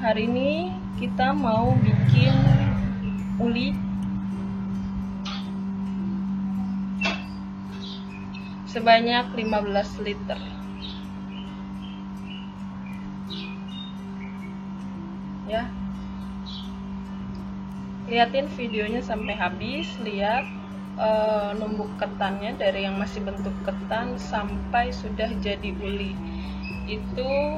Hari ini kita mau bikin uli sebanyak 15 liter. Ya. Liatin videonya sampai habis, lihat numbuk ketannya dari yang masih bentuk ketan sampai sudah jadi uli. Itu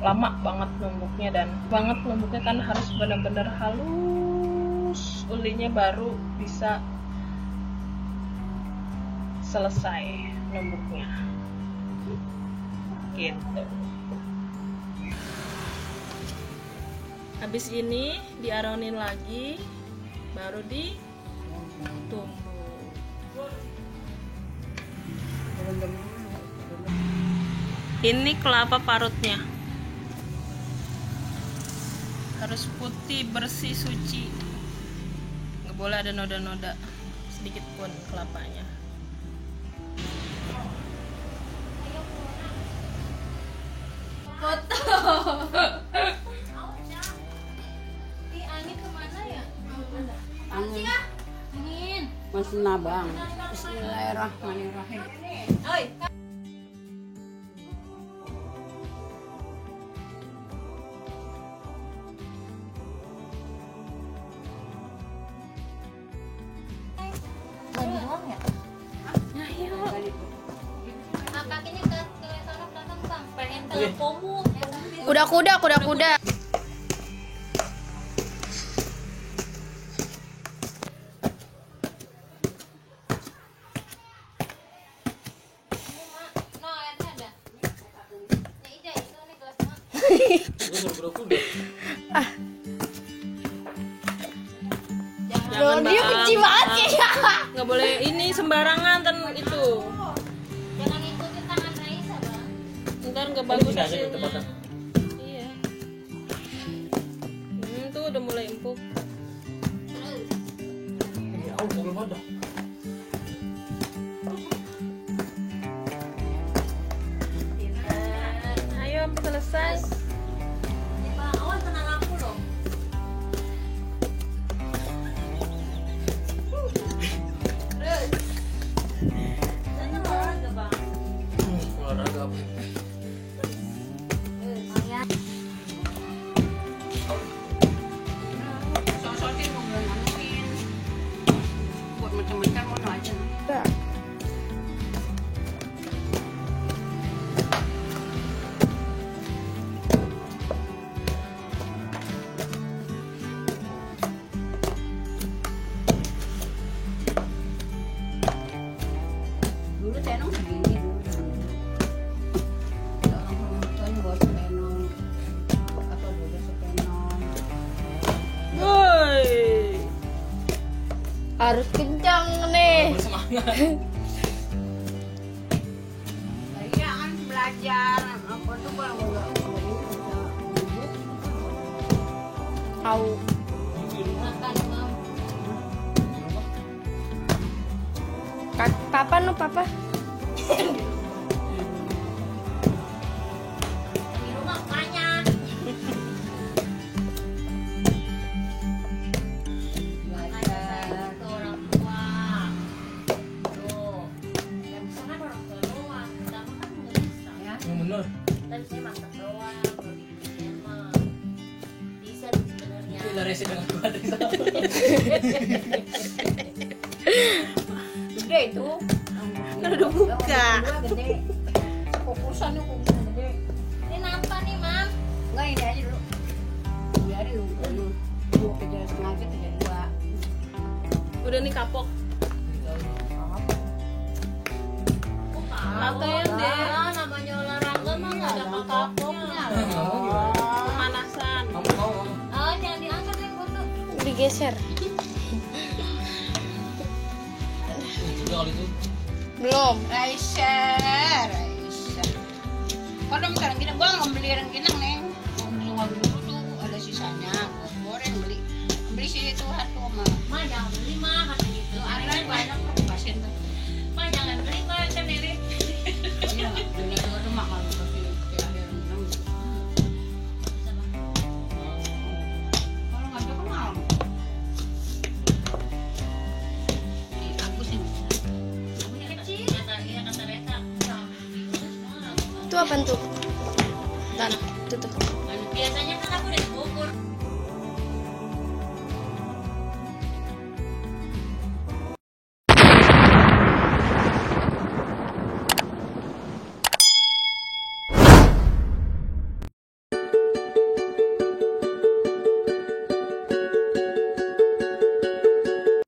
lama banget numbuknya, dan numbuknya kan harus benar-benar halus ulinya baru bisa selesai numbuknya gitu. Habis ini diaronin lagi baru ditumbuk. Ini kelapa parutnya harus putih, bersih, suci, nggak boleh ada noda-noda sedikit pun kelapanya. Foto. Angin kemana ya? Angin. Masih nabang. Bismillahirrahmanirrahim. Oi. Lagi doang ya? Nah, yuk. Kakinya ke sana belakang Bang. Pengen ke komu. Kuda. Jangan dia kecil banget ya. Nggak boleh ini sembarangan kan itu. Jangan ikutin tangan Raisa, Bang. Ntar nggak bagus hasilnya. Iya. Tuh udah mulai empuk. Ayo sampai selesai. Awas tenang aku loh. Dulu tenong segini dulu. Orang bawa sepenong atau beda sepenong. Woi. Harus kencang nih. Iya kan belajar apa tuh kalau nggak Tahu. Papa no papa. di rumah banyak. Belajar ke orang tua. Tuh. Yang bisa kan orang tua doang. Kita mah kan nggak bisa. Ya. Bener. Tapi saya masak doang. Kalau bikin mah bisa sebenarnya. Itu dari sini dengan kuat itu. Gede itu. Udah buka. Gede. Kukusan gede. Ini apa nih, Mam? Enggak, ini aja dulu. Biarin dulu. Dua kerja setengah kerja dua. Udah nih kapok. Latihan deh. Namanya olahraga mah nggak ada kapoknya. Pemanasan. Kamu mau? Oh, jangan diangkat yang foto. Digeser. Udah kali itu. Belum. Raisa. Kalau misalnya gini, gua nggak beli rengginang nih. Gua beli warung dulu tuh, ada sisanya. Gua goreng beli sih itu satu sama. Ma jangan beli mah kata gitu. Hari lain banyak tuh pasien tuh. Ma jangan beli mah kan irit. Iya, beli dua tuh makan tapi akhir rendang. apa tuh? Tanah, tutup. Biasanya kan aku udah